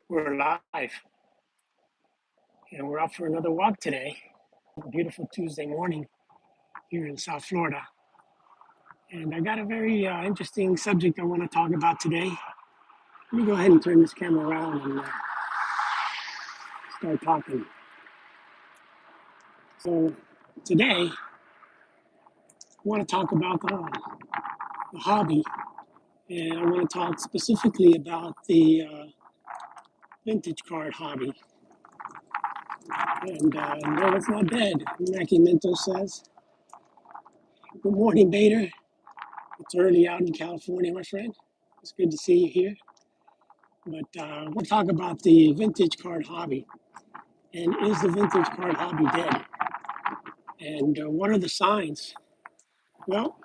We're live and we're off for another walk today. A beautiful Tuesday morning here in South Florida. And I got a very interesting subject I want to talk about today. Let me go ahead and turn this camera around and start talking. So, today, I want to talk about the hobby, and I want to talk specifically about the vintage card hobby. And no, it's not dead, Mackie Minto says. Good morning, Bader. It's early out in California, my friend. It's good to see you here. But we'll talk about the vintage card hobby. And is the vintage card hobby dead? And what are the signs? Well,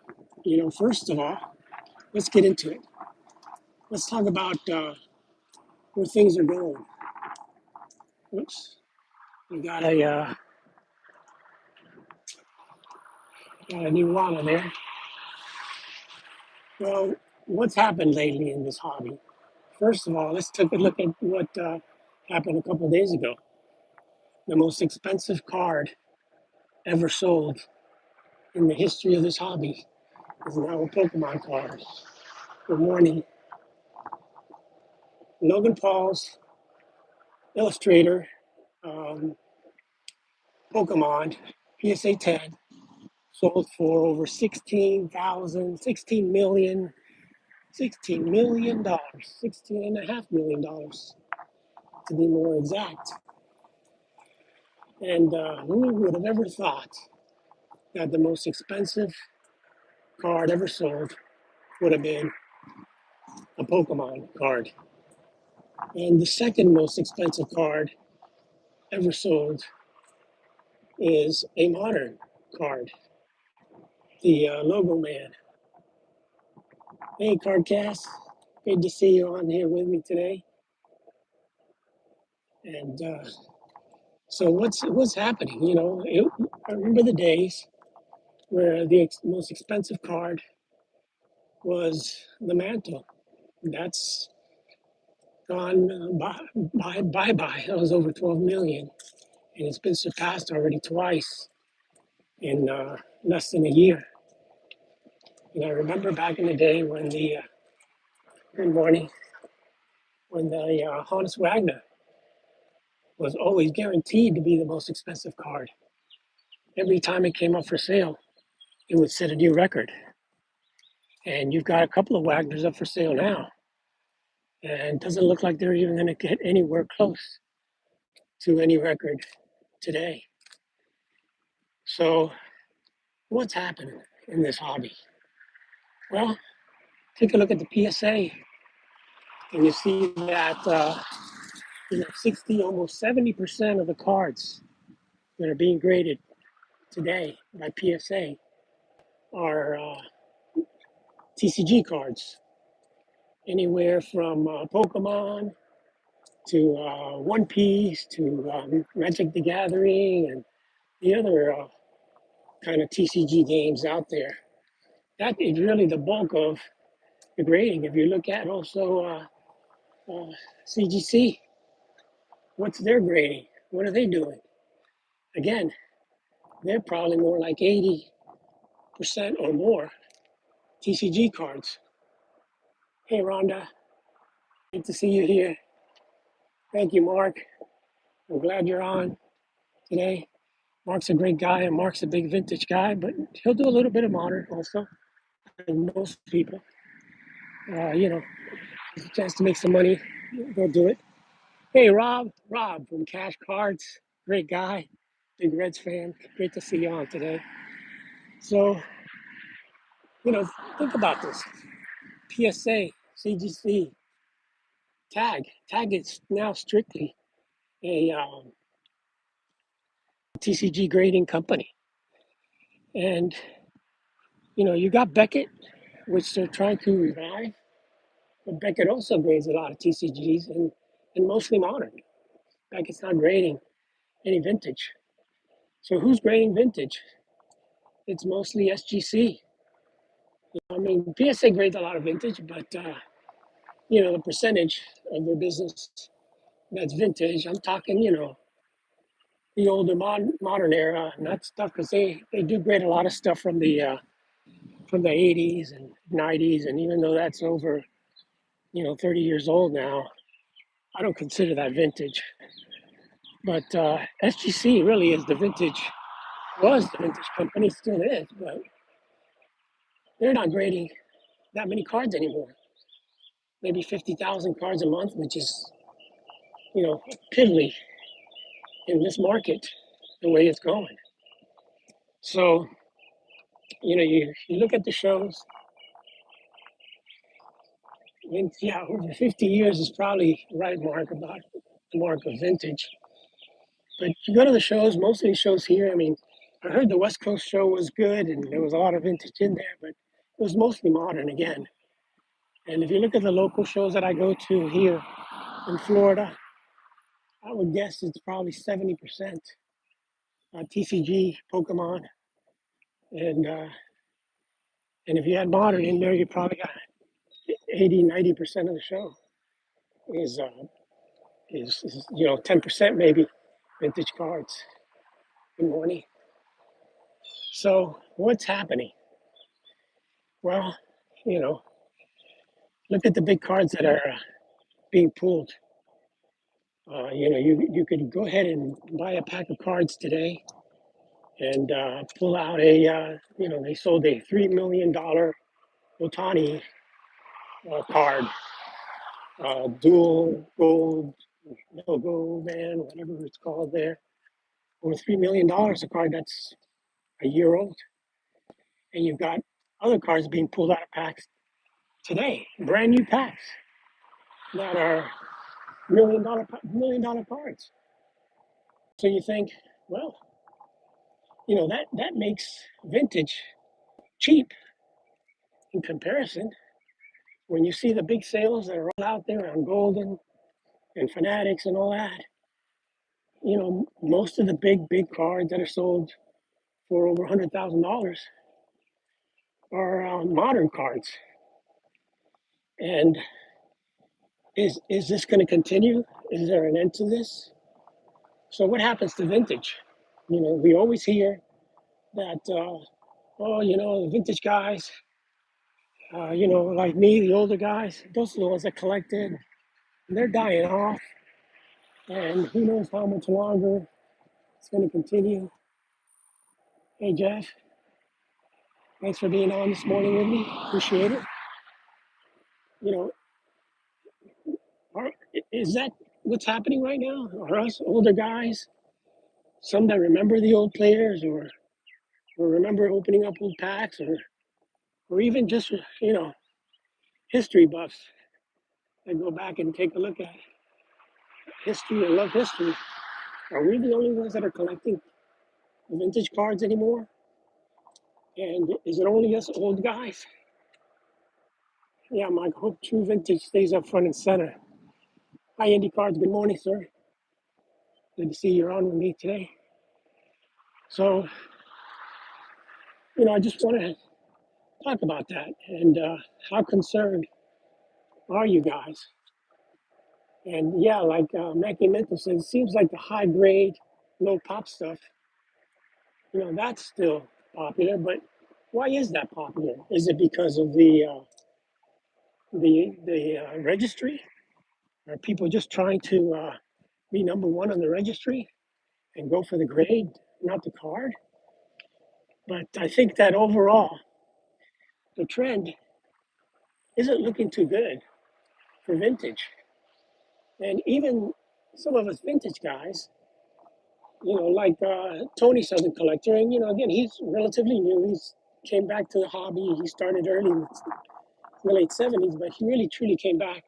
first of all, let's get into it. Let's talk about where things are going. Oops, we got a new llama there. Well, what's happened lately in this hobby? First of all, let's take a look at what happened a couple of days ago. The most expensive card ever sold in the history of this hobby is now a Pokemon card. Good morning. Logan Paul's Illustrator um, Pokemon PSA 10 sold for over 16 million dollars, $16.5 million to be more exact. And who would have ever thought that the most expensive card ever sold would have been a Pokemon card? And the second most expensive card ever sold is a modern card, the Logo Man. Hey, Cardcast. Good to see you on here with me today. And so, what's happening? I remember the days where the most expensive card was the Mantle. That's gone bye. That was over 12 million, and it's been surpassed already twice in less than a year. And I remember back in the day when the good morning, when the Honus Wagner was always guaranteed to be the most expensive card. Every time it came up for sale, it would set a new record. And you've got a couple of Wagners up for sale now, and it doesn't look like they're even going to get anywhere close to any record today. So, what's happening in this hobby? Well, take a look at the PSA, and you see that 60, almost 70% of the cards that are being graded today by PSA are TCG cards, anywhere from Pokemon to One Piece to Magic the Gathering and the other kind of TCG games out there. That is really the bulk of the grading. If you look at also CGC, what's their grading? What are they doing? Again, they're probably more like 80% or more TCG cards. Hey, Rhonda, good to see you here. Thank you, Mark. I'm glad you're on today. Mark's a great guy, and Mark's a big vintage guy, but he'll do a little bit of modern also, like most people. There's a chance to make some money, go do it. Hey, Rob from Cash Cards, great guy, big Reds fan. Great to see you on today. So, you know, think about this. PSA, CGC, Tag is now strictly a TCG grading company. And, you got Beckett, which they're trying to revive. But Beckett also grades a lot of TCGs and mostly modern. Beckett's not grading any vintage. So who's grading vintage? It's mostly SGC. I mean, PSA grades a lot of vintage, but the percentage of their business that's vintage. I'm talking, the older modern era, not stuff because they do grade a lot of stuff from the 80s and 90s, and even though that's over 30 years old now, I don't consider that vintage. But SGC really is the vintage, was the vintage company, still is, but they're not grading that many cards anymore. Maybe 50,000 cards a month, which is piddly in this market, the way it's going. So you look at the shows. I mean, yeah, over 50 years is probably the right mark, about the mark of vintage. But you go to the shows, most of these shows here, I mean, I heard the West Coast show was good and there was a lot of vintage in there, but it was mostly modern again. And if you look at the local shows that I go to here in Florida, I would guess it's probably 70% TCG, Pokemon, and uh, and if you had modern in there, you probably got 80, 90% of the show is uh, is 10% maybe vintage cards. Good morning. So what's happening? Well, you know, look at the big cards that are being pulled. You could go ahead and buy a pack of cards today and pull out they sold a $3 million Otani card, dual gold, logo man, whatever it's called there. Over $3 million a card that's a year old. And you've got other cards being pulled out of packs today, brand new packs that are million dollar cards. So you think, well, that makes vintage cheap in comparison. When you see the big sales that are all out there on Golden and Fanatics and all that, most of the big cards that are sold for over $100,000 are modern cards. And is this going to continue? Is there an end to this? So what happens to vintage? We always hear that, the vintage guys, like me, the older guys, those are the ones that collected, and they're dying off, and who knows how much longer it's going to continue. Hey, Jeff, thanks for being on this morning with me. Appreciate it. You know, is that what's happening right now? Are us older guys, some that remember the old players, or remember opening up old packs, or even just history buffs that go back and take a look at history and love history? Are we the only ones that are collecting vintage cards anymore? And is it only us old guys? Yeah, Mike, hope True Vintage stays up front and center. Hi, Indy Cards. Good morning, sir. Good to see you're on with me today. So, I just want to talk about that and how concerned are you guys? And yeah, like Mackie Mental says, it seems like the high grade, low pop stuff, that's still popular. But why is that popular? Is it because of the registry? Are people just trying to be number one on the registry and go for the grade, not the card? But I think that overall, the trend isn't looking too good for vintage. And even some of us vintage guys, like Tony Southern Collector, and again, he's relatively new. He's came back to the hobby. He started early in the late '70s, but he really truly came back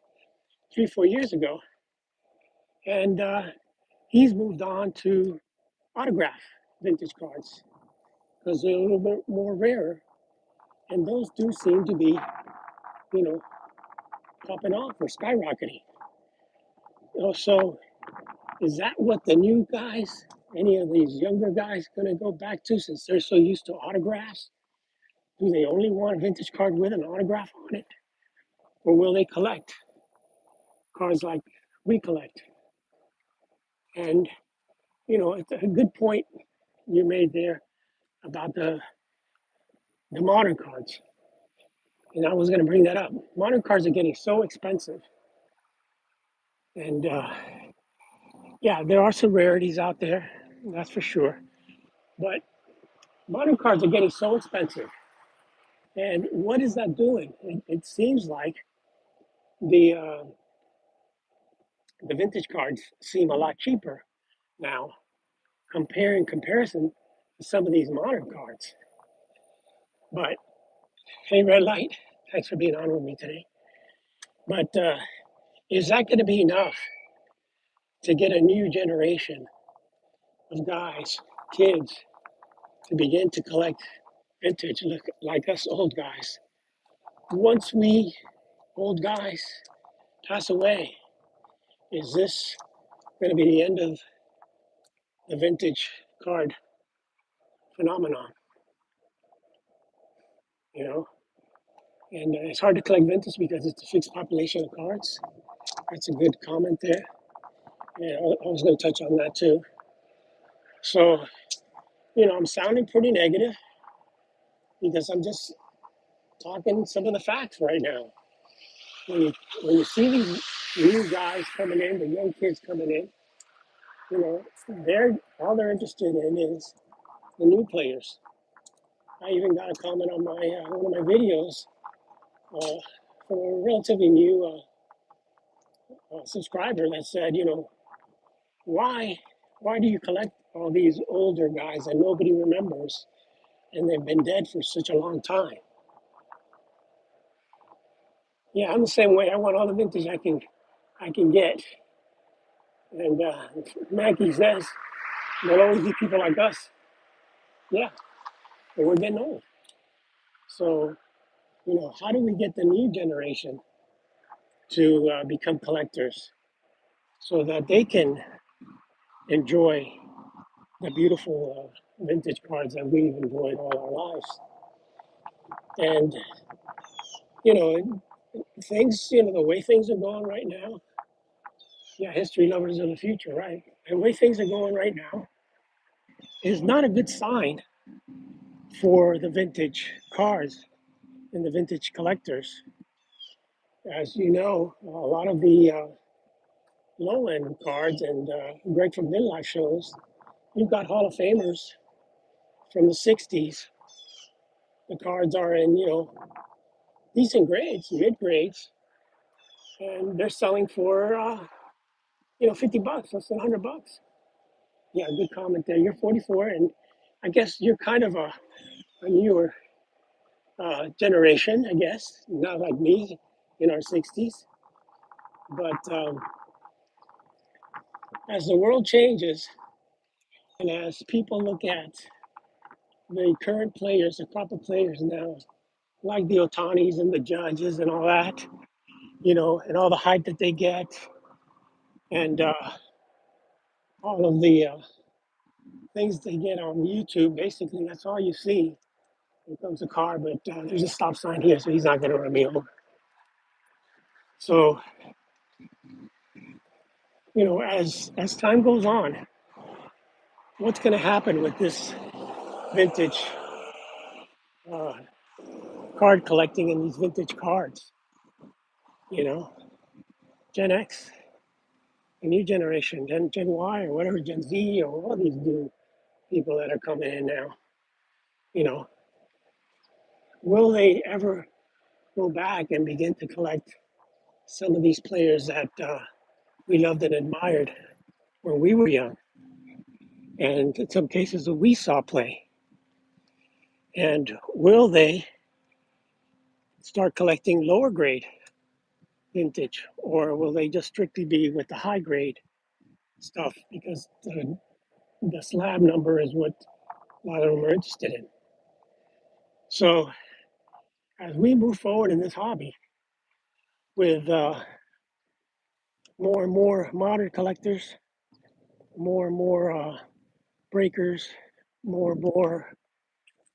3, 4 years ago, and he's moved on to autograph vintage cards because they're a little bit more rare, and those do seem to be, you know, popping off or skyrocketing. So is that what the new guys, any of these younger guys, going to go back to since they're so used to autographs? Do they only want a vintage card with an autograph on it, or will they collect cards like we collect? And it's a good point you made there about the modern cards. And I was going to bring that up. Modern cards are getting so expensive, and yeah, there are some rarities out there, that's for sure. But modern cards are getting so expensive, and what is that doing? It seems like the uh, the vintage cards seem a lot cheaper now, in comparison to some of these modern cards. But hey, red light, thanks for being on with me today. But is that going to be enough to get a new generation of guys, kids, to begin to collect vintage like us old guys? Once we old guys pass away, is this going to be the end of the vintage card phenomenon? You know, and it's hard to collect vintage because it's a fixed population of cards. That's a good comment there. Yeah, I was going to touch on that too. So, I'm sounding pretty negative because I'm just talking some of the facts right now. When you when you see these new guys coming in, the young kids coming in, you know, they're all they're interested in is the new players. I even got a comment on my one of my videos uh, from a relatively new subscriber that said, why why do you collect all these older guys that nobody remembers and they've been dead for such a long time? Yeah, I'm the same way. I want all the vintage I can get. And Mackie says there'll always be people like us. Yeah, but we're getting old. So how do we get the new generation to become collectors so that they can enjoy the beautiful vintage cards that we've enjoyed all our lives? And you know, things, the way things are going right now. Yeah, history lovers of the future, right? And the way things are going right now is not a good sign for the vintage cars and the vintage collectors. As you know, a lot of the low end cards and Greg from Midlife shows, you've got Hall of Famers from the 60s. The cards are in, decent grades, mid grades, and they're selling for, $50, less than $100. Yeah, good comment there. You're 44, and I guess you're kind of a newer generation, I guess, not like me in our 60s. But as the world changes and as people look at the current players, the crop of players now, like the Otanis and the Judges and all that, and all the hype that they get, and all of the things they get on YouTube. Basically, that's all you see. Here comes a car, but there's a stop sign here, so he's not going to run me over. So, as time goes on, what's going to happen with this vintage uh, card collecting and these vintage cards? You know, Gen X, a new generation, Gen Y, or whatever, Gen Z, or all these new people that are coming in now. You know, will they ever go back and begin to collect some of these players that we loved and admired when we were young, and in some cases that we saw play? And will they start collecting lower grade vintage, or will they just strictly be with the high grade stuff because the slab number is what a lot of them are interested in? So as we move forward in this hobby with more and more modern collectors, more and more breakers, more and more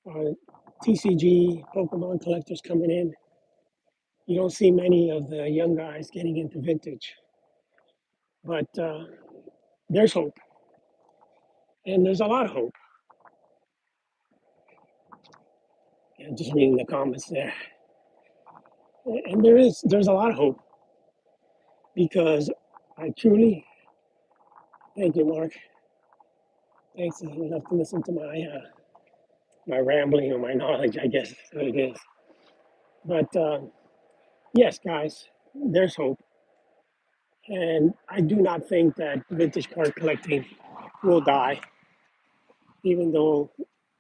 uh, TCG Pokemon collectors coming in, you don't see many of the young guys getting into vintage. But there's hope, and there's a lot of hope. And just reading the comments there, and there's a lot of hope because I truly thank you, Mark. Thanks enough to listen to my rambling or my knowledge, I guess is what it is. But yes, guys, there's hope, and I do not think that vintage car collecting will die, even though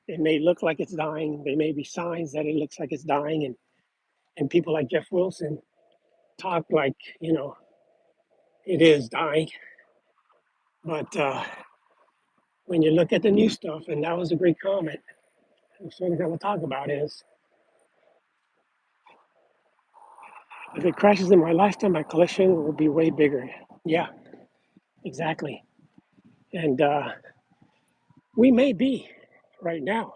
it may look like it's dying. There may be signs that it looks like it's dying, and people like Jeff Wilson talk like it is dying. But when you look at the new stuff, and that was a great comment. Something I'm going to talk about is if it crashes in my lifetime, my collection will be way bigger. Yeah, exactly. And we may be right now,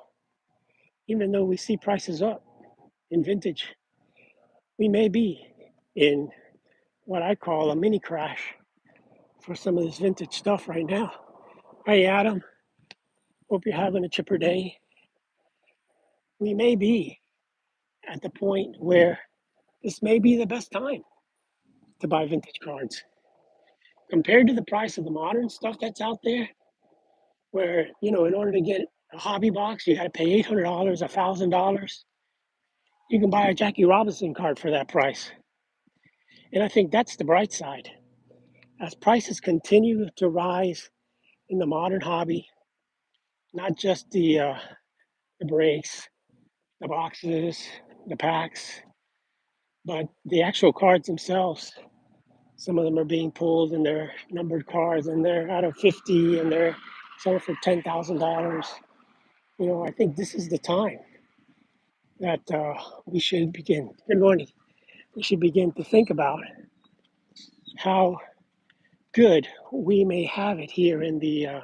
even though we see prices up in vintage, we may be in what I call a mini crash for some of this vintage stuff right now. Hey, Adam, hope you're having a chipper day. We may be at the point where this may be the best time to buy vintage cards compared to the price of the modern stuff that's out there, where, in order to get a hobby box, you got to pay $800, $1,000. You can buy a Jackie Robinson card for that price. And I think that's the bright side. As prices continue to rise in the modern hobby, not just the breaks, the boxes, the packs, but the actual cards themselves. Some of them are being pulled and they're numbered cards and they're out of 50 and they're selling for $10,000. I think this is the time that we should begin. Good morning. We should begin to think about how good we may have it here in the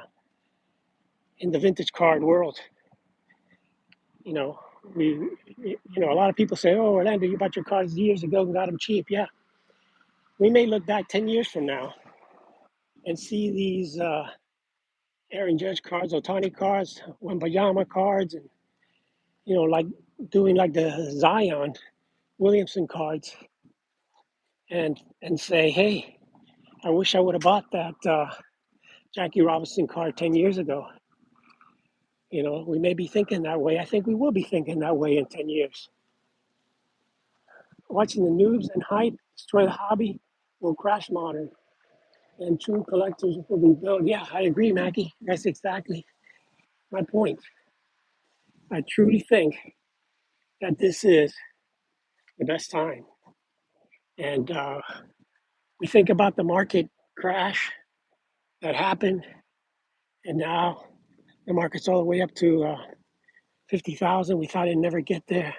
vintage card world. You know, we, a lot of people say, "Oh, Orlando, you bought your cards years ago and got them cheap." Yeah, we may look back 10 years from now and see these Aaron Judge cards, Otani cards, Wembayama cards, and like doing like the Zion Williamson cards, and say, "Hey, I wish I would have bought that Jackie Robinson card 10 years ago." We may be thinking that way. I think we will be thinking that way in 10 years. Watching the noobs and hype destroy the hobby will crash modern, and true collectors will be built. Yeah, I agree, Mackie. That's exactly my point. I truly think that this is the best time. And we think about the market crash that happened, and now the market's all the way up to 50,000. We thought it'd never get there.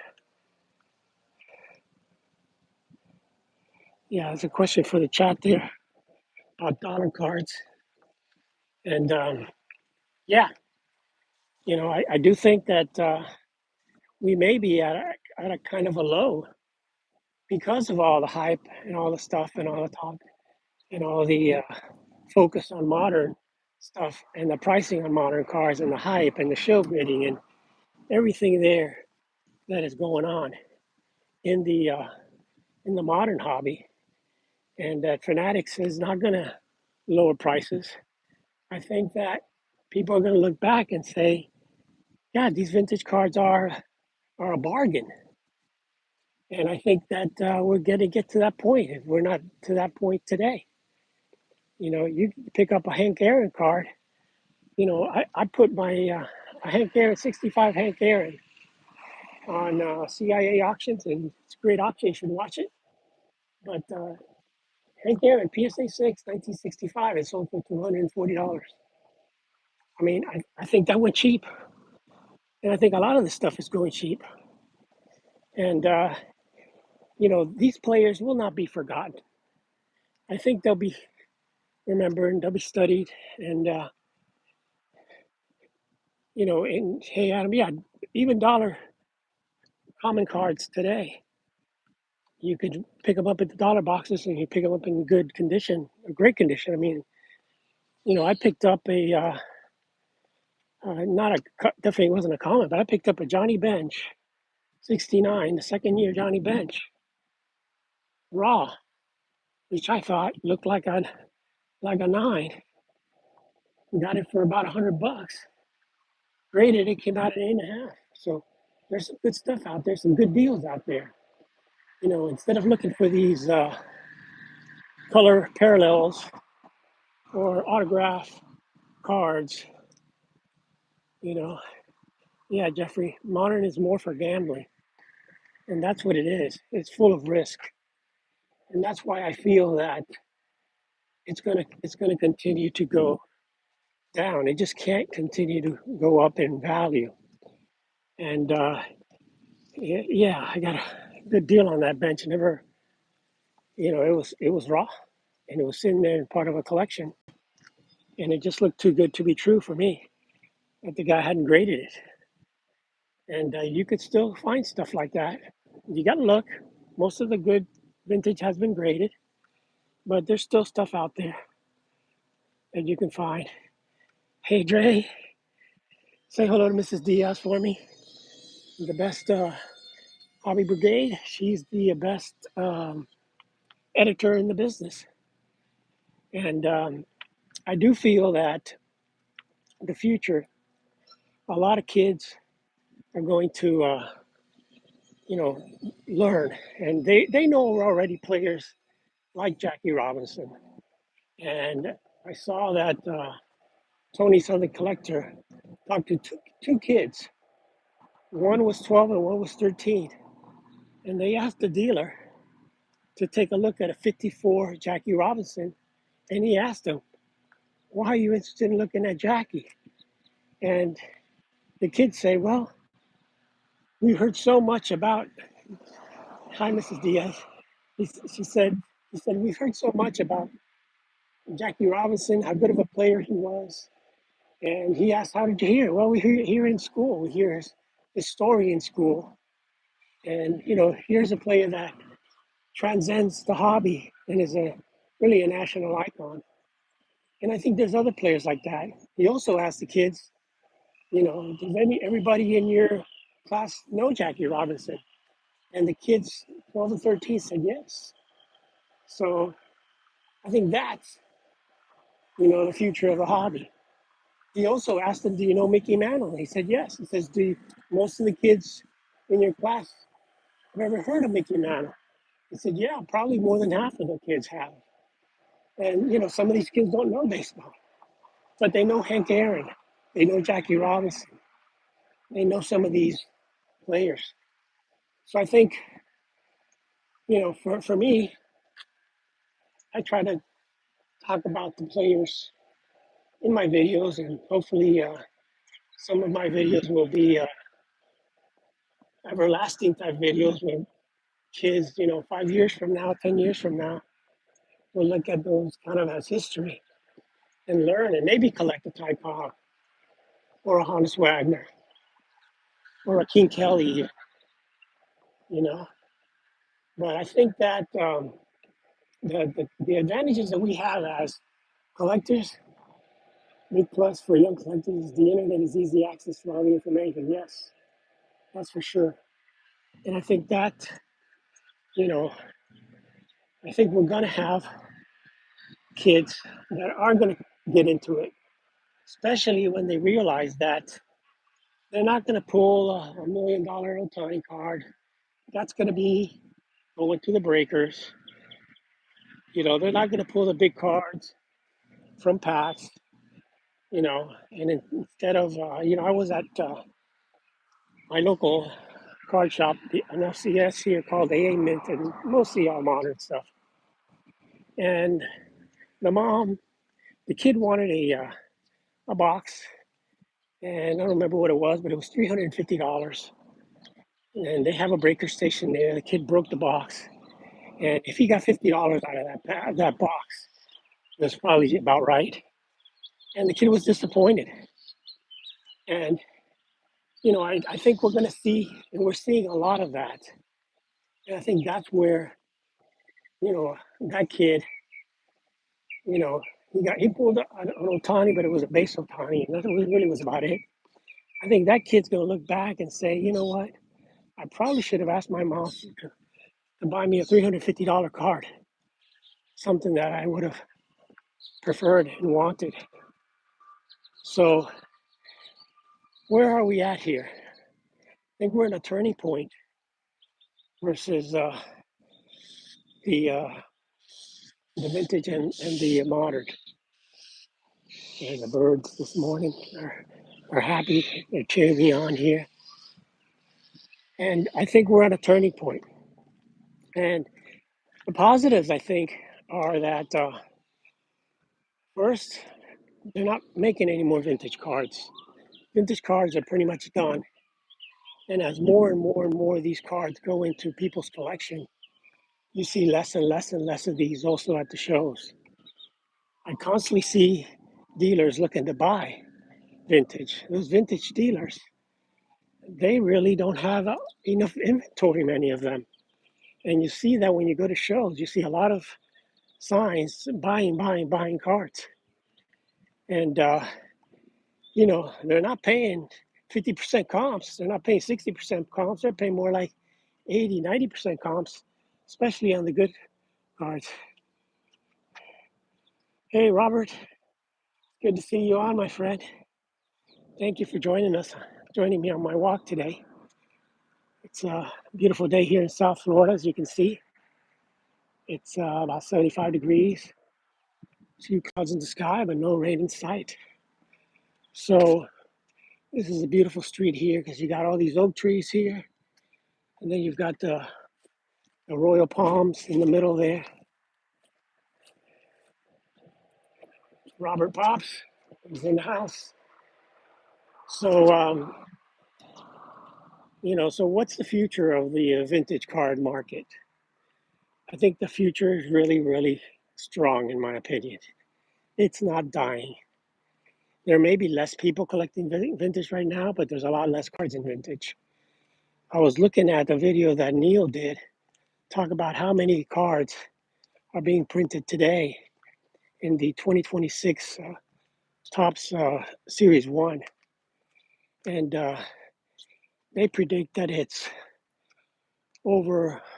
Yeah, there's a question for the chat there about dollar cards. And yeah, I do think that we may be at a kind of a low because of all the hype and all the stuff and all the talk and all the focus on modern stuff and the pricing on modern cars and the hype and the show bidding and everything there that is going on in the modern hobby, and that Fanatics is not going to lower prices. I think that people are going to look back and say, "Yeah, these vintage cards are a bargain." And I think that we're going to get to that point if we're not to that point today. You pick up a Hank Aaron card. I put my a Hank Aaron 65 Hank Aaron on CIA auctions, and it's a great auction. You should watch it. But Hank Aaron PSA 6 1965 is sold for $240. I mean, I think that went cheap, and I think a lot of this stuff is going cheap. And these players will not be forgotten. I think they'll be remembered and they'll be studied. And and hey, Adam, yeah, even dollar common cards today, you could pick them up at the dollar boxes and you pick them up in good condition, great condition. I mean, I picked up not a, definitely wasn't a Common, but I picked up a Johnny Bench, 69, the second year Johnny Bench, raw, which I thought looked like a nine. Got it for about $100. Graded it, came out at 8.5. So there's some good stuff out there, some good deals out there. Instead of looking for these color parallels or autograph cards, you know, yeah, Jeffrey, modern is more for gambling, and that's what it is. It's full of risk, and that's why I feel that it's gonna continue to go down. It just can't continue to go up in value. And yeah, I got a good deal on that bench. Never, it was raw, and it was sitting there in part of a collection, and it just looked too good to be true for me. That the guy hadn't graded it, and you could still find stuff like that. You got to look. Most of the good vintage has been graded, but there's still stuff out there that you can find. Hey, Dre, say hello to Mrs. Diaz for me. The best hobby brigade. She's the best editor in the business. And I do feel that the future, a lot of kids are going to, you know, learn. And they know we're already players like Jackie Robinson. And I saw that Tony Southern Collector talked to two kids. One was 12 and one was 13. And they asked the dealer to take a look at a 54 Jackie Robinson. And he asked him, why are you interested in looking at Jackie? And the kids say, well, we heard so much about, hi, Mrs. Diaz. She said, we've heard so much about Jackie Robinson, how good of a player he was. And he asked, how did you hear? Well, we hear in school. We hear his story in school. And, here's a player that transcends the hobby and is really a national icon. And I think there's other players like that. He also asked the kids, does everybody in your class know Jackie Robinson? And the kids, 12 and 13, said yes. So I think that's, the future of the hobby. He also asked them, do you know Mickey Mantle? He said yes. He says, most of the kids in your class have ever heard of Mickey Mantle? He said, yeah, probably more than half of the kids have. And, some of these kids don't know baseball, but they know Hank Aaron. They know Jackie Robinson. They know some of these players. So I think, for me, I try to talk about the players in my videos, and hopefully some of my videos will be everlasting type videos where kids, 5 years from now, 10 years from now, will look at those kind of as history and learn and maybe collect a Ty Cobb or a Honus Wagner or a King Kelly, you know. But I think that the advantages that we have as collectors, big plus for young collectors, is the internet is easy access to all the information. Yes, that's for sure. And I think that, you know, I think we're going to have kids that are going to get into it, especially when they realize that they're not going to pull $1 million Otani card. That's going to be going to the breakers. They're not going to pull the big cards from packs, and instead of, I was at my local card shop, an FCS here called AA Mint, and mostly all modern stuff. And the kid wanted a box, and I don't remember what it was, but it was $350. And they have a breaker station there. The kid broke the box, and if he got $50 out of that box, that's probably about right. And the kid was disappointed. And I think we're going to see, and we're seeing a lot of that. And I think that's where that kid, you know He pulled an Otani, but it was a base Otani, and that really was about it. I think that kid's gonna look back and say, you know what? I probably should have asked my mom to buy me a $350 card, something that I would have preferred and wanted. So where are we at here? I think we're in a turning point versus the uh, the vintage and the modern. And the birds this morning are happy. They're cheering me on here. And I think we're at a turning point. And the positives, I think, are that first, they're not making any more vintage cards. Vintage cards are pretty much done. And as more and more and more of these cards go into people's collection, you see less and less and less of these also at the shows. I constantly see dealers looking to buy vintage. Those vintage dealers, they really don't have enough inventory, many of them. And you see that when you go to shows, you see a lot of signs buying cards. And, they're not paying 50% comps. They're not paying 60% comps. They're paying more like 80, 90% comps, especially on the good cards. Hey, Robert, good to see you on, my friend. Thank you for joining me on my walk today. It's a beautiful day here in South Florida, as you can see. It's about 75 degrees, a few clouds in the sky, but no rain in sight. So this is a beautiful street here because you got all these oak trees here, and then you've got the royal palms in the middle there. Robert Pops is in the house. So, so what's the future of the vintage card market? I think the future is really, really strong, in my opinion. It's not dying. There may be less people collecting vintage right now, but there's a lot less cards in vintage. I was looking at the video that Neil did talk about how many cards are being printed today in the 2026 Topps Series 1. And they predict that it's over, I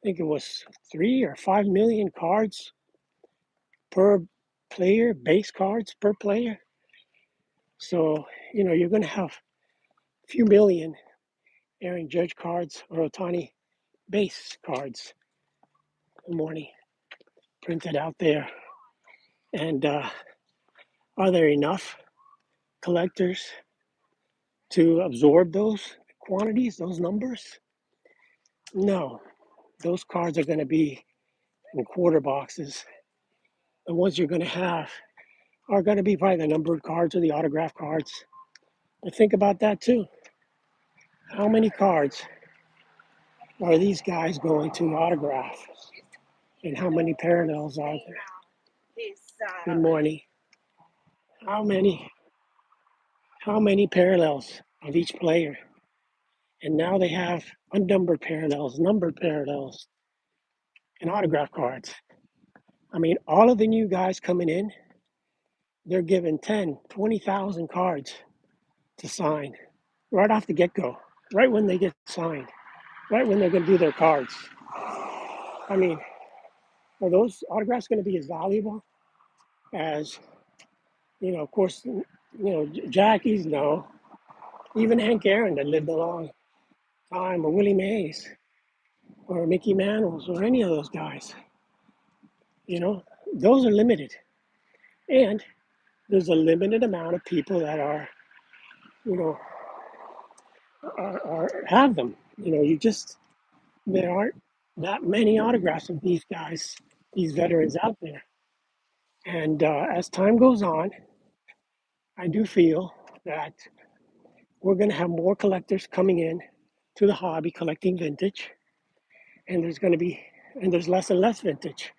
think it was 3 or 5 million cards per player, base cards per player. So, you're going to have a few million Aaron Judge cards or Otani base cards in the morning printed out there. And are there enough collectors to absorb those quantities, those numbers? No, those cards are going to be in quarter boxes. The ones you're going to have are going to be probably the numbered cards or the autograph cards. But think about that too. How many cards are these guys going to autograph? And how many parallels are there? Good morning. How many parallels of each player? And now they have unnumbered parallels, numbered parallels, and autograph cards. I mean, all of the new guys coming in, they're given 10, 20,000 cards to sign right off the get-go, right when they get signed, right when they're going to do their cards. I mean, are those autographs going to be as valuable as, of course, Jackie's? No. Even Hank Aaron that lived a long time, or Willie Mays, or Mickey Mantles, or any of those guys. Those are limited. And there's a limited amount of people that are, you know, have them. There aren't that many autographs of these guys, these veterans out there. And as time goes on, I do feel that we're going to have more collectors coming in to the hobby collecting vintage, and there's less and less vintage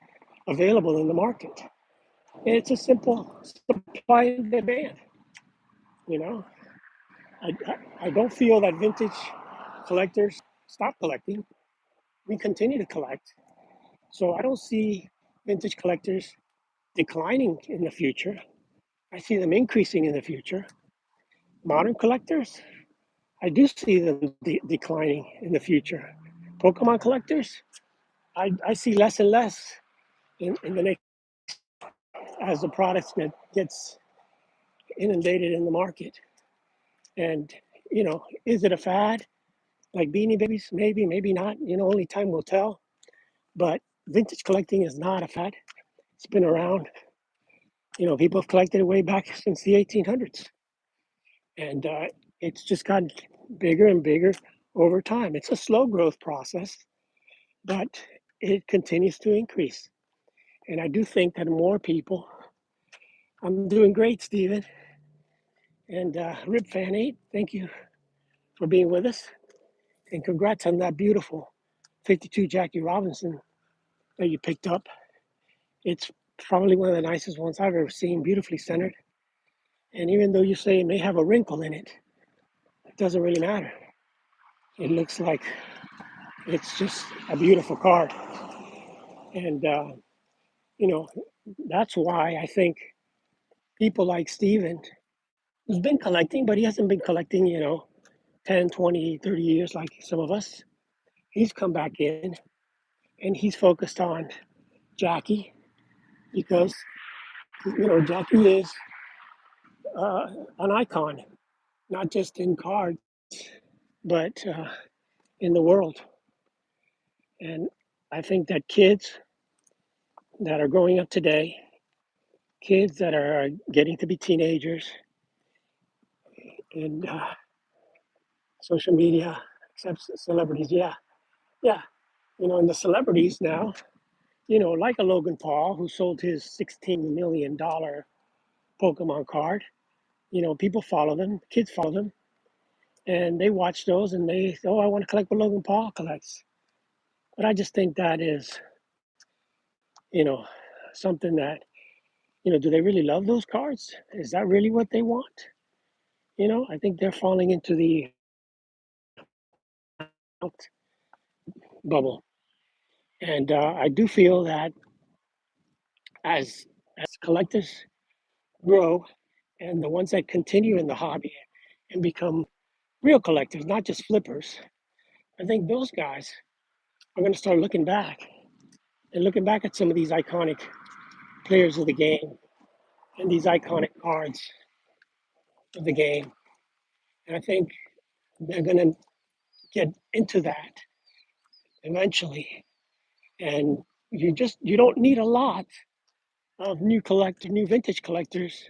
available in the market. And it's a simple supply and demand. You know, I don't feel that vintage collectors stop collecting. We continue to collect. So I don't see vintage collectors declining in the future. I see them increasing in the future. Modern collectors, I do see them declining in the future. Pokemon collectors, I see less and less in the next as the products that gets inundated in the market. And is it a fad like Beanie Babies? Maybe, maybe not. Only time will tell. But vintage collecting is not a fad. It's been around. People have collected it way back since the 1800s, and it's just gotten bigger and bigger over time. It's a slow growth process, but it continues to increase. And I do think that more people. I'm doing great, Stephen. And Rip Fan 8, thank you for being with us. And congrats on that beautiful 52 Jackie Robinson that you picked up. It's probably one of the nicest ones I've ever seen, beautifully centered. And even though you say it may have a wrinkle in it, it doesn't really matter. It looks like it's just a beautiful card. And, you know, that's why I think people like Steven, who's been collecting, but he hasn't been collecting, 10, 20, 30 years like some of us. He's come back in and he's focused on Jackie because, Jackie is an icon, not just in cards, but in the world. And I think that kids that are growing up today, kids that are getting to be teenagers and social media, except celebrities, yeah, yeah. And the celebrities now, like a Logan Paul who sold his $16 million Pokemon card. People follow them, kids follow them, and they watch those and they, oh, I want to collect what Logan Paul collects. But I just think that is, you know, something that, do they really love those cards? Is that really what they want? I think they're falling into the bubble. And I do feel that as collectors grow and the ones that continue in the hobby and become real collectors, not just flippers, I think those guys are going to start looking back and looking back at some of these iconic players of the game and these iconic cards of the game. And I think they're going to get into that eventually. And you don't need a lot of new vintage collectors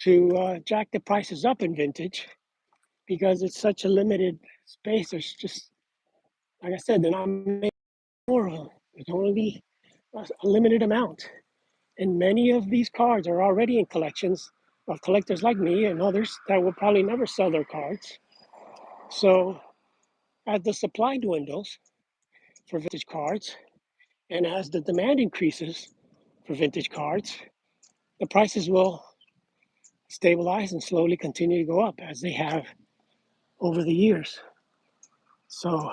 to jack the prices up in vintage because it's such a limited space. There's just, like I said, they're not making more of them. There's only a limited amount. And many of these cards are already in collections of collectors like me and others that will probably never sell their cards. So as the supply dwindles for vintage cards and as the demand increases for vintage cards, the prices will stabilize and slowly continue to go up as they have over the years. So,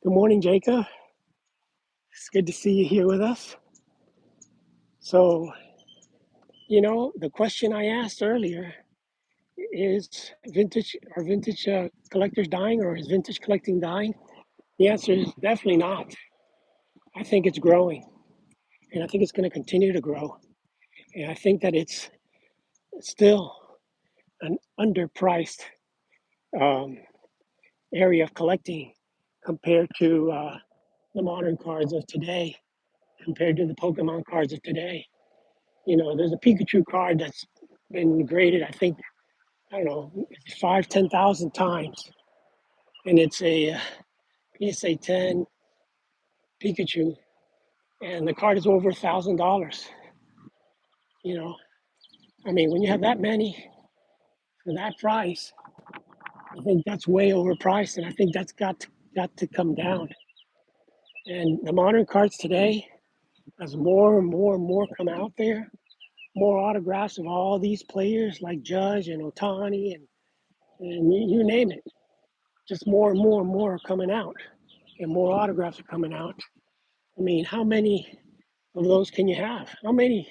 good morning, Jacob. It's good to see you here with us. So, the question I asked earlier is are vintage collectors dying or is vintage collecting dying? The answer is definitely not. I think it's growing and I think it's going to continue to grow. And I think that it's still an underpriced um, area of collecting compared to the modern cards of today, compared to the Pokemon cards of today. There's a Pikachu card that's been graded, I think, I don't know, 10,000 times. And it's a PSA 10 Pikachu. And the card is over $1,000. You know, I mean, when you have that many for that price, I think that's way overpriced. And I think that's got to come down. And the modern cards today, as more and more and more come out there, more autographs of all these players like Judge and Otani and you name it. Just more and more and more are coming out, and more autographs are coming out. I mean, how many of those can you have? How many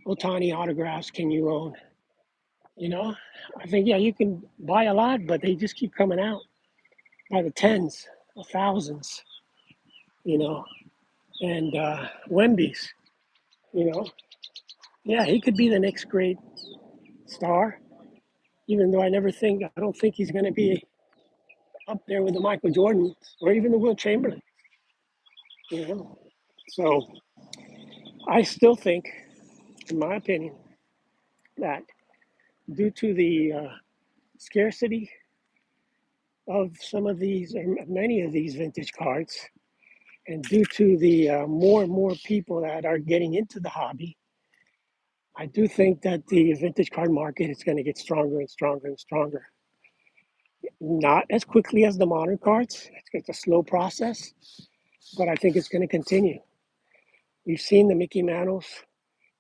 Otani autographs can you own? You know, I think, yeah, you can buy a lot, but they just keep coming out by the tens of thousands, you know, and Wemby's, you know, yeah, he could be the next great star, even though I don't think he's going to be up there with the Michael Jordans or even the Will Chamberlain, you know. So I still think, in my opinion, that due to the scarcity of some of these, or many of these vintage cards, and due to the more and more people that are getting into the hobby, I do think that the vintage card market is going to get stronger and stronger and stronger. Not as quickly as the modern cards. It's a slow process, but I think it's going to continue. We've seen the Mickey Mantles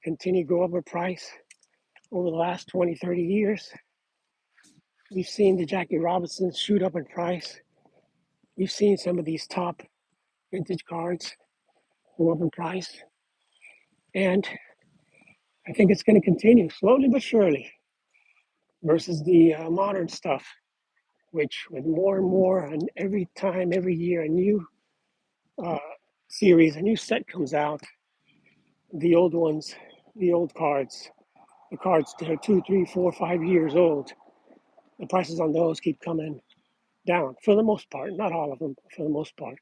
continue to go up in price over the last 20, 30 years. We've seen the Jackie Robinsons shoot up in price. We've seen some of these top vintage cards go up in price. And I think it's going to continue slowly but surely versus the modern stuff, which with more and more, and every time, every year, a new uh, series, a new set comes out, the old ones, the old cards, the cards that are 2, 3, 4, 5 years old, the prices on those keep coming down for the most part, not all of them, but for the most part.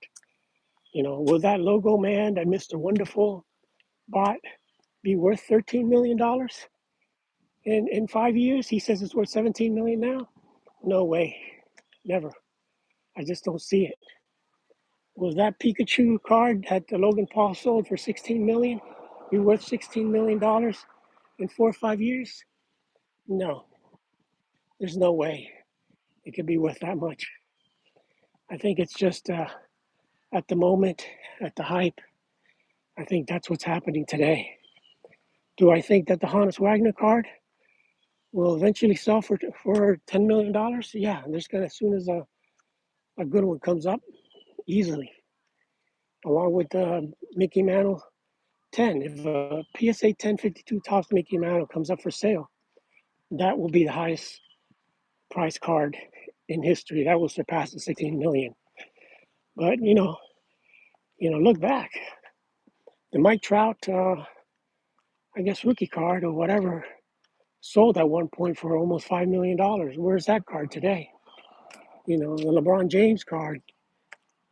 You know, will that logo man that Mr. Wonderful bought be worth $13 million in 5 years? He says it's worth 17 million now. No way, never. I just don't see it. Was that Pikachu card that Logan Paul sold for 16 million be worth $16 million in 4 or 5 years? No, there's no way it could be worth that much. I think it's just at the moment, at the hype. I think that's what's happening today. Do I think that the Honus Wagner card will eventually sell for $10 million? Yeah, there's gonna, as soon as a good one comes up, easily, along with the Mickey Mantle 10. If a PSA 1052 Topps Mickey Mantle comes up for sale, that will be the highest price card in history. That will surpass the 16 million. But look back. The Mike Trout, I guess, rookie card or whatever, sold at one point for almost $5 million. Where's that card today? The LeBron James card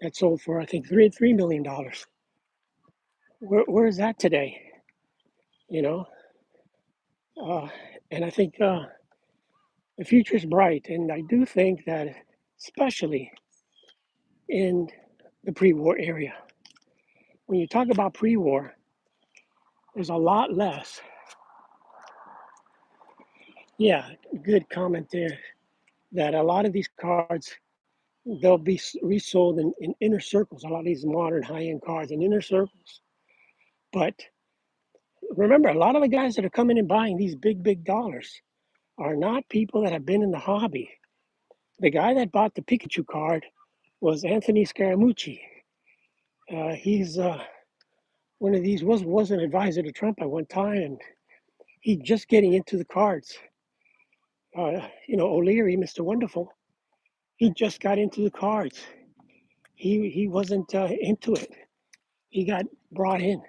that sold for, I think, $3 million. Where is that today? You know, uh, and I think the future is bright, and I do think that, especially in the pre-war area, when you talk about pre-war, there's a lot less. Yeah, good comment there. That a lot of these cards, they'll be resold in inner circles. A lot of these modern high-end cards in inner circles. But remember, a lot of the guys that are coming and buying these big dollars are not people that have been in the hobby. The guy that bought the Pikachu card was Anthony Scaramucci. He's one of these was an advisor to Trump at one time, and he's just getting into the cards. O'Leary, Mr. Wonderful, he just got into the cards. He wasn't into it. He got brought in.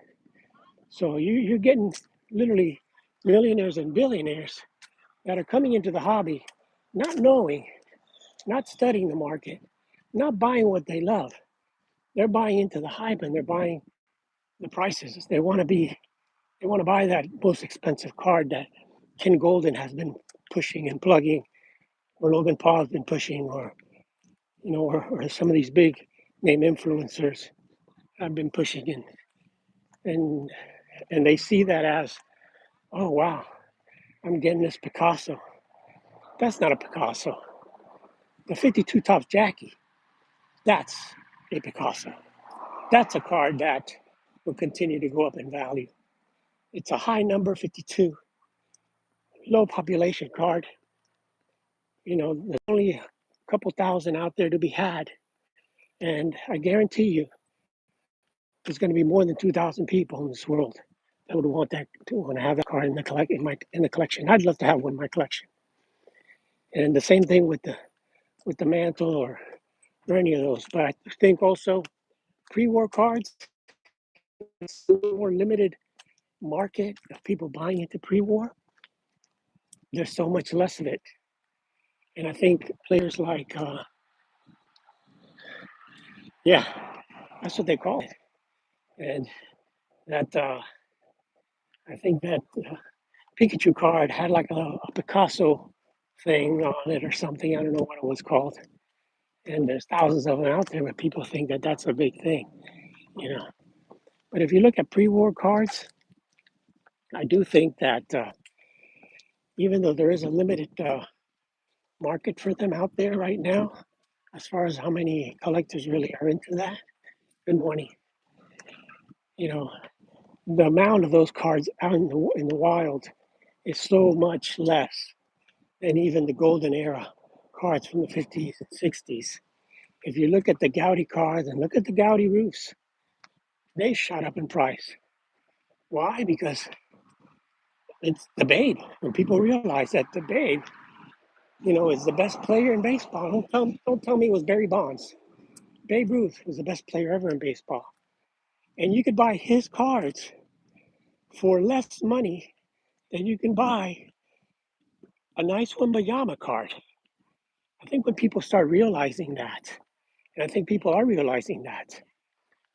So you're getting literally millionaires and billionaires that are coming into the hobby, not knowing, not studying the market, not buying what they love. They're buying into the hype, and they're buying the prices. They want to buy that most expensive card that Ken Golden has been pushing and plugging, or Logan Paul has been pushing, or some of these big name influencers have been pushing, and and they see that as, oh wow, I'm getting this Picasso. That's not a Picasso. The 52 Topps Jackie, that's a Picasso. That's a card that will continue to go up in value. It's a high number 52, low population card. There's only a couple thousand out there to be had. And I guarantee you, there's going to be more than 2,000 people in this world that would want that to want to have that card in the collection. I'd love to have one in my collection. And the same thing with the mantle or any of those. But I think also pre-war cards, it's a little more limited market of people buying into pre-war. There's so much less of it, and I think players like yeah, that's what they call it, and that I think that Pikachu card had like a Picasso thing on it or something. I don't know what it was called. And there's thousands of them out there, but people think that that's a big thing, you know. But if you look at pre-war cards, I do think that even though there is a limited market for them out there right now, as far as how many collectors really are into that and wanting, you know, the amount of those cards out in the wild is so much less than even the golden era cards from the 50s and 60s. If you look at the Gaudi cards and look at the Gaudi roofs, they shot up in price. Why? Because it's the Babe. When people realize that the Babe, is the best player in baseball. Don't tell me it was Barry Bonds. Babe Ruth was the best player ever in baseball. And you could buy his cards for less money than you can buy a nice Wembayama card. I think when people start realizing that, and I think people are realizing that,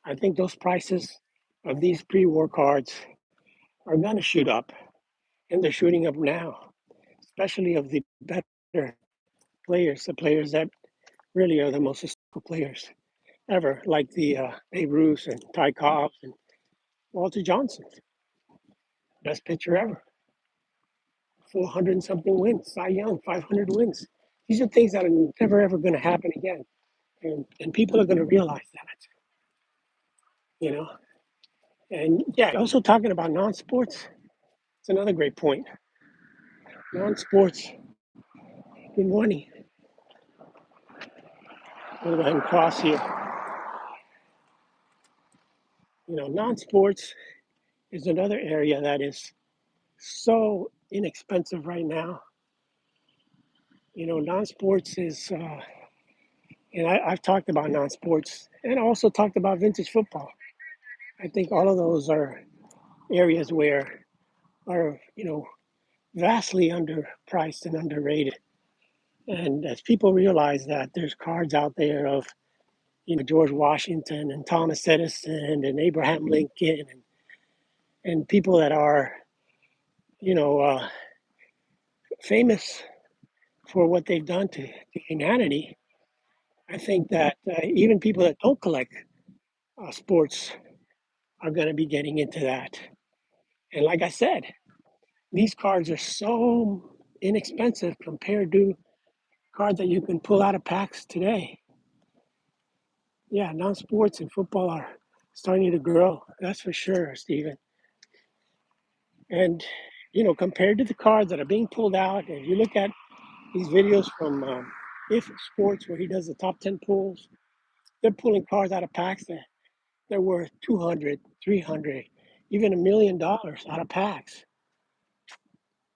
I think those prices of these pre-war cards are going to shoot up, and they're shooting up now, especially of the better players, the players that really are the most historical players ever, like the Babe Ruth and Ty Cobb and Walter Johnson, best pitcher ever, 400 and something wins, Cy Young, 500 wins. These are things that are never ever going to happen again, and people are going to realize that, you know. And yeah, also talking about non-sports, it's another great point. Non-sports, good morning. We'll go ahead and cross here. Non-sports is another area that is so inexpensive right now. Non-sports is, and I've talked about non-sports, and I also talked about vintage football. I think all of those are areas where are vastly underpriced and underrated. And as people realize that there's cards out there of George Washington and Thomas Edison and Abraham Lincoln and people that are you know famous for what they've done to humanity. I think that even people that don't collect sports are going to be getting into that. And like I said, these cards are so inexpensive compared to cards that you can pull out of packs today. Yeah, non-sports and football are starting to grow. That's for sure, Stephen. And compared to the cards that are being pulled out, and you look at these videos from If Sports, where he does the top 10 pulls, they're pulling cards out of packs that they're worth 200, 300, even $1 million out of packs. I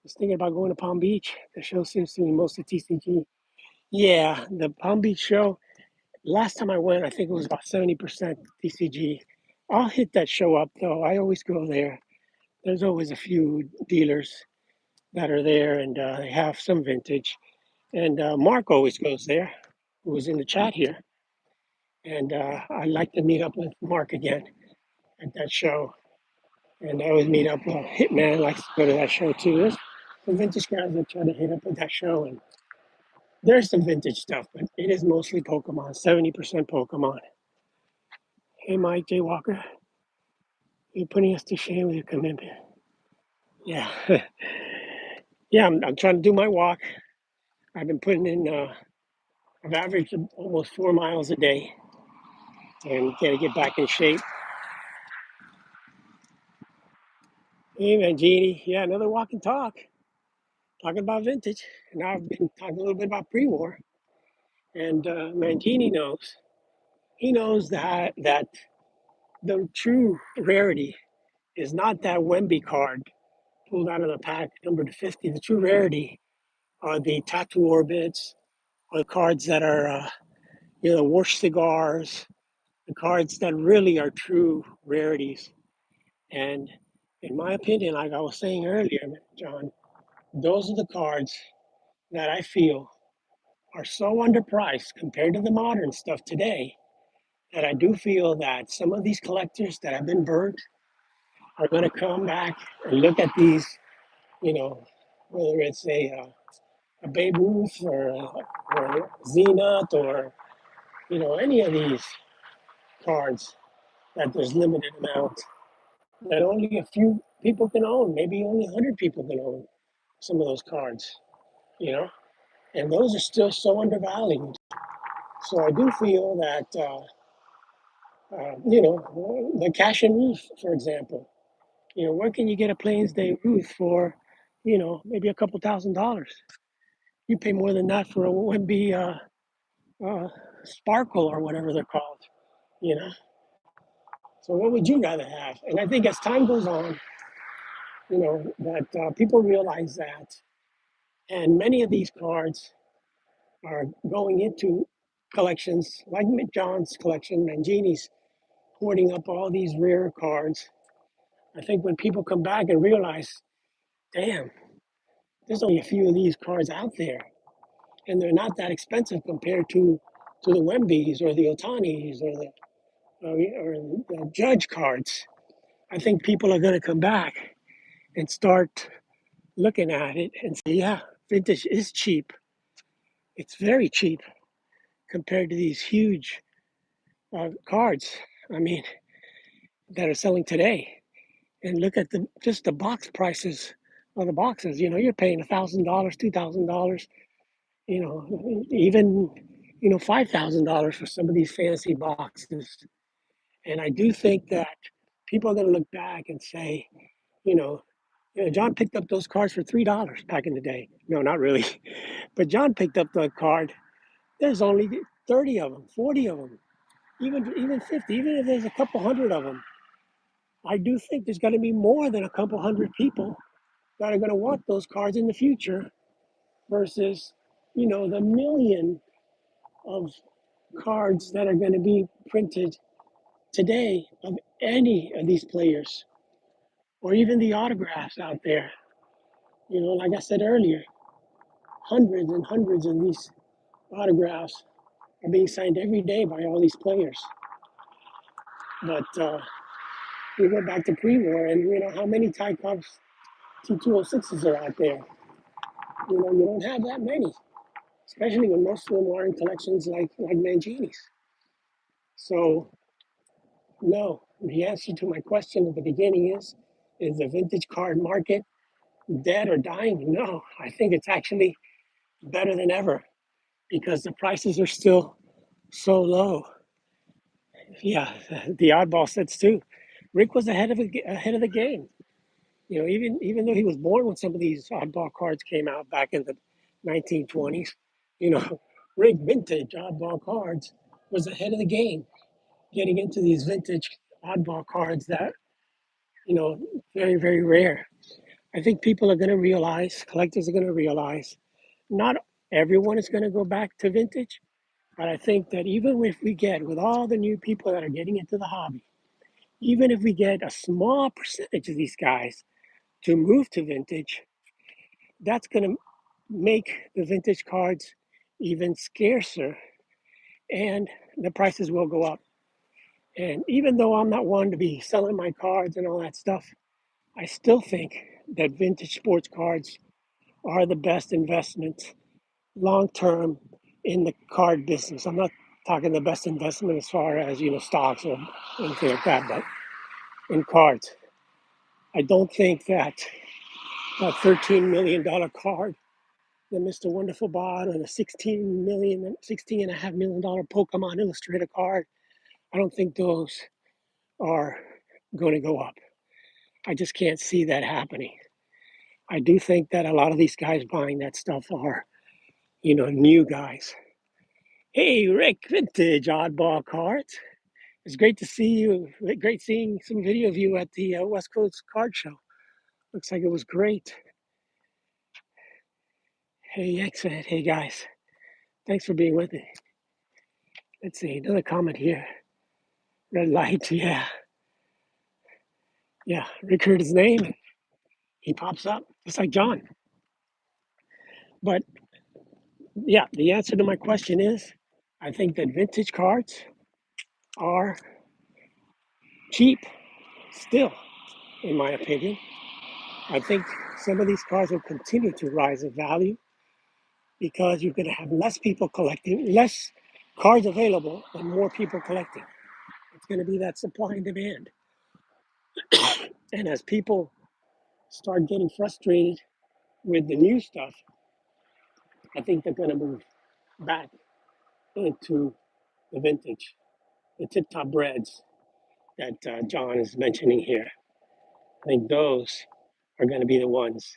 was thinking about going to Palm Beach. The show seems to be mostly TCG. Yeah, the Palm Beach show. Last time I went, I think it was about 70% TCG. I'll hit that show up though. I always go there. There's always a few dealers that are there, and they have some vintage. And Mark always goes there, who was in the chat here. And I'd like to meet up with Mark again at that show. And I always meet up. Hitman likes to go to that show too. There's some vintage guys that try to hit up at that show, and there's some vintage stuff, but it is mostly Pokemon. 70% Pokemon. Hey, Mike J. Walker, you're putting us to shame with your commitment. Yeah, yeah. I'm trying to do my walk. I've been putting in. I've averaged almost 4 miles a day, and got to get back in shape. Hey, Mangini. Yeah, another walk and talk. Talking about vintage. And now I've been talking a little bit about pre-war. And Mangini knows. He knows that the true rarity is not that Wemby card pulled out of the pack, number to 50. The true rarity are the tattoo orbits, or the cards that are, the Warsh cigars, the cards that really are true rarities. And in my opinion, like I was saying earlier, John, those are the cards that I feel are so underpriced compared to the modern stuff today that I do feel that some of these collectors that have been burnt are going to come back and look at these, whether it's a Babe Ruth or Zenith or, any of these cards that there's limited amount that only a few people can own, maybe only 100 people can own some of those cards, you know, and those are still so undervalued. So I do feel that, the cash and Ruth, for example, where can you get a Plains Day Ruth for, maybe a couple $1,000s? You pay more than that for a Wemby Sparkle or whatever they're called, you know. So what would you rather have? And I think as time goes on, that people realize that, and many of these cards are going into collections like John's collection, Mangini's hoarding up all these rare cards. I think when people come back and realize, damn, there's only a few of these cards out there, and they're not that expensive compared to the Wembys or the Otanis or the Judge cards. I think people are going to come back and start looking at it and say, yeah, vintage is cheap. It's very cheap compared to these huge cards. I mean, that are selling today. And look at just the box prices of the boxes. You're paying $1,000, $2,000. Even $5,000 for some of these fancy boxes. And I do think that people are going to look back and say, you know, John picked up those cards for $3 back in the day. No, not really. But John picked up the card. There's only 30 of them, 40 of them, even 50. Even if there's a couple hundred of them, I do think there's going to be more than a couple hundred people that are going to want those cards in the future versus, the million of cards that are going to be printed today of any of these players or even the autographs out there. Like I said earlier, hundreds and hundreds of these autographs are being signed every day by all these players. But we go back to pre-war, and how many Tykov T206s are out there. You don't have that many, especially when most of them are in collections like Mangini's. So, no, the answer to my question at the beginning is the vintage card market dead or dying? No, I think it's actually better than ever because the prices are still so low. Yeah, the oddball sets too. Rick was ahead of the game. Even though he was born when some of these oddball cards came out back in the 1920s, you know, Rick Vintage oddball cards was ahead of the game, getting into these vintage oddball cards that, very, very rare. I think people are going to realize, collectors are going to realize, not everyone is going to go back to vintage, but I think that even if we get, with all the new people that are getting into the hobby, even if we get a small percentage of these guys to move to vintage, that's going to make the vintage cards even scarcer and the prices will go up. And even though I'm not one to be selling my cards and all that stuff, I still think that vintage sports cards are the best investment long term in the card business. I'm not talking the best investment as far as stocks or anything like that, but in cards. I don't think that $13 million card that Mr. Wonderful bought or the $16.5 million Pokemon Illustrator card, I don't think those are going to go up. I just can't see that happening. I do think that a lot of these guys buying that stuff are, new guys. Hey, Rick, vintage oddball cards. It's great to see you. Great seeing some video of you at the West Coast Card Show. Looks like it was great. Hey, excellent. Hey, guys. Thanks for being with me. Let's see, another comment here. Red light, yeah. Yeah, Rick heard his name. He pops up, just like John. But yeah, the answer to my question is I think that vintage cards are cheap still, in my opinion. I think some of these cards will continue to rise in value because you're going to have less people collecting, less cards available, and more people collecting. It's going to be that supply and demand. And as people start getting frustrated with the new stuff, I think they're going to move back into the vintage, the tip top breads that John is mentioning here. I think those are going to be the ones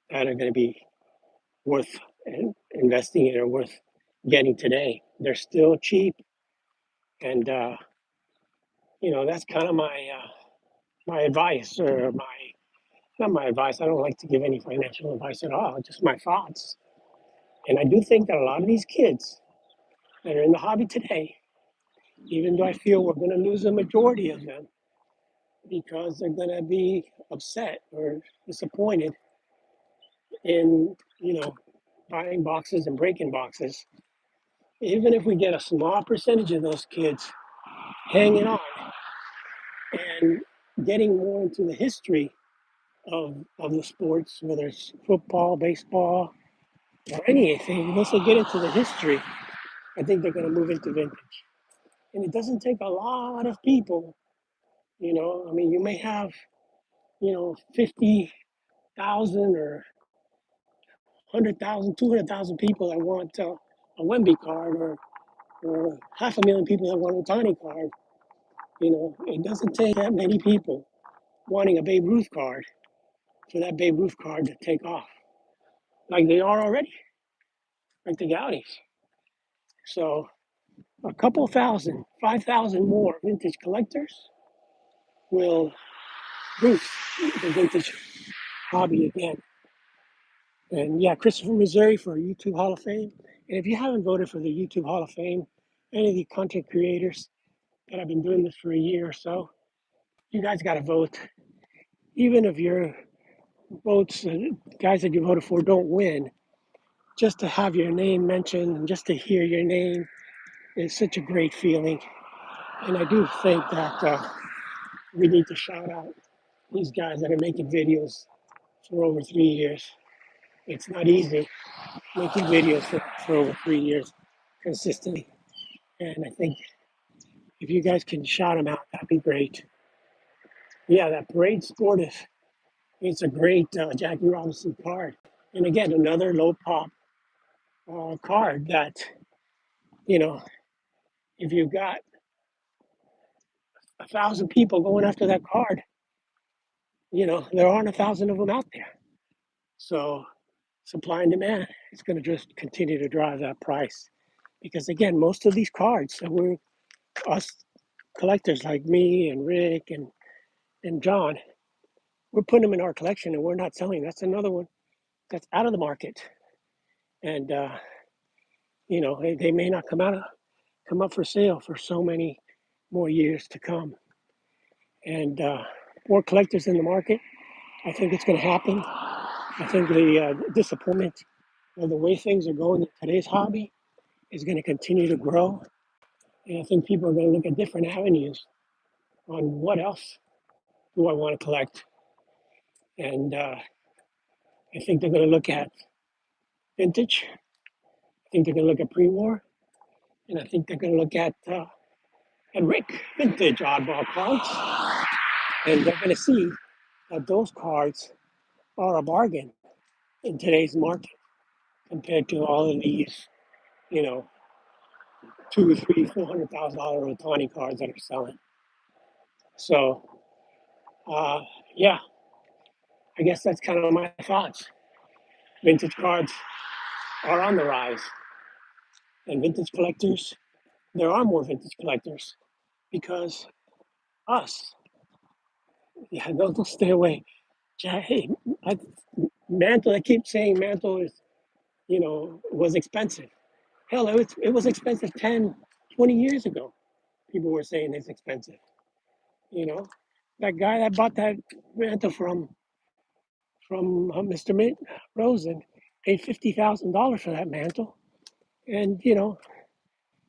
that are going to be worth investing in or worth getting today. They're still cheap, and that's kind of my advice, or my not my advice. I don't like to give any financial advice at all. Just my thoughts. And I do think that a lot of these kids that are in the hobby today, even though I feel we're going to lose a majority of them because they're going to be upset or disappointed in buying boxes and breaking boxes. Even if we get a small percentage of those kids hanging on and getting more into the history of the sports, whether it's football, baseball, or anything, once they get into the history, I think they're going to move into vintage. And it doesn't take a lot of people, I mean, you may have, 50,000 or 100,000, 200,000 people that want a Wemby card, or 500,000 people that want a Tony card. It doesn't take that many people wanting a Babe Ruth card for that Babe Ruth card to take off, like they are already, like the Gaudis. So a couple thousand, 5,000 more vintage collectors will boost the vintage hobby again. And yeah, Christopher Missouri for YouTube Hall of Fame. And if you haven't voted for the YouTube Hall of Fame, any of the content creators that have been doing this for a year or so, you guys got to vote. Even if your votes, guys that you voted for don't win, just to have your name mentioned and just to hear your name is such a great feeling. And I do think that we need to shout out these guys that are making videos for over 3 years. It's not easy making videos for over 3 years consistently. And I think if you guys can shout them out, that'd be great. Yeah, that Parade Sportive, it's a great Jackie Robinson card. And again, another low pop card that, you know, if you've got 1,000 people going after that card, there aren't 1,000 of them out there. So supply and demand is going to just continue to drive that price. Because again, most of these cards that us collectors like me and Rick and John, we're putting them in our collection and we're not selling. That's another one that's out of the market. And, they may not come up for sale for so many more years to come. And more collectors in the market. I think it's going to happen. I think the disappointment of the way things are going in today's hobby is going to continue to grow. And I think people are going to look at different avenues on what else do I want to collect. And I think they're going to look at vintage. I think they're going to look at pre-war. And I think they're going to look at Rick vintage oddball cards. And they're going to see that those cards are a bargain in today's market compared to all of these, you know, two, three, $400,000 Otani cards that are selling. So, yeah, I guess that's kind of my thoughts. Vintage cards are on the rise, and vintage collectors, there are more vintage collectors. because us, yeah, don't stay away. Hey, I, Mantle, I keep saying Mantle is, was expensive. Hell, it was expensive 10, 20 years ago. People were saying it's expensive. You know, that guy that bought that Mantle from Mr. Mint Rosen paid $50,000 for that mantle, and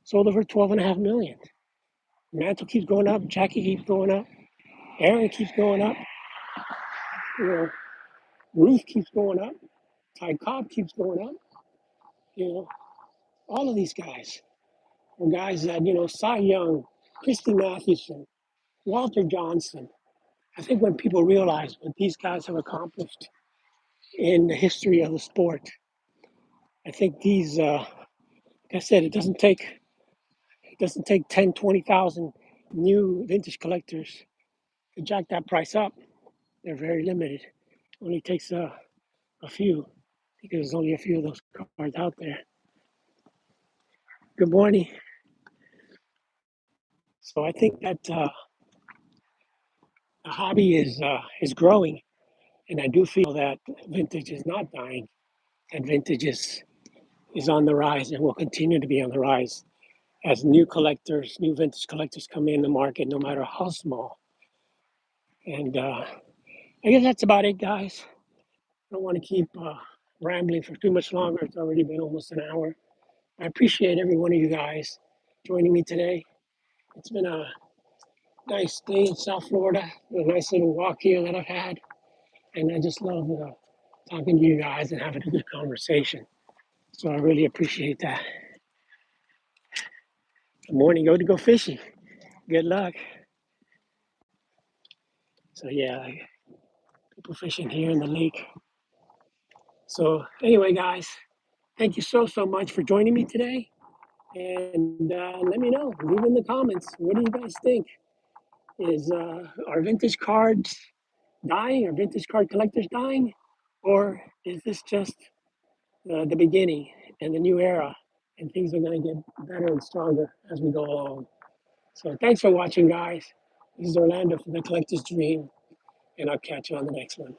sold it for 12.5 million. Mantle keeps going up, Jackie keeps going up, Aaron keeps going up, you know, Ruth keeps going up, Ty Cobb keeps going up, you know, all of these guys are guys that, Cy Young, Christy Mathewson, Walter Johnson. I think when people realize what these guys have accomplished in the history of the sport, I think like I said, it doesn't take 10, 20,000 new vintage collectors to jack that price up. They're very limited. Only takes a few because there's only a few of those cards out there. Good morning. So I think that the hobby is growing, and I do feel that vintage is not dying. That vintage is on the rise and will continue to be on the rise as new vintage collectors come in the market, no matter how small. And I guess that's about it, guys. I don't want to keep rambling for too much longer. It's already been almost an hour. I appreciate every one of you guys joining me today. It's been a nice day in South Florida, a nice little walk here that I've had. And I just love talking to you guys and having a good conversation. So I really appreciate that. Good morning. Go fishing. Good luck. So yeah, people fishing here in the lake. So anyway, guys, thank you so much for joining me today. And let me know. Leave in the comments. What do you guys think? Are vintage cards dying? Are vintage card collectors dying? Or is this just the beginning and the new era, and things are going to get better and stronger as we go along? So thanks for watching, guys. This is Orlando from The Collector's Dream, and I'll catch you on the next one.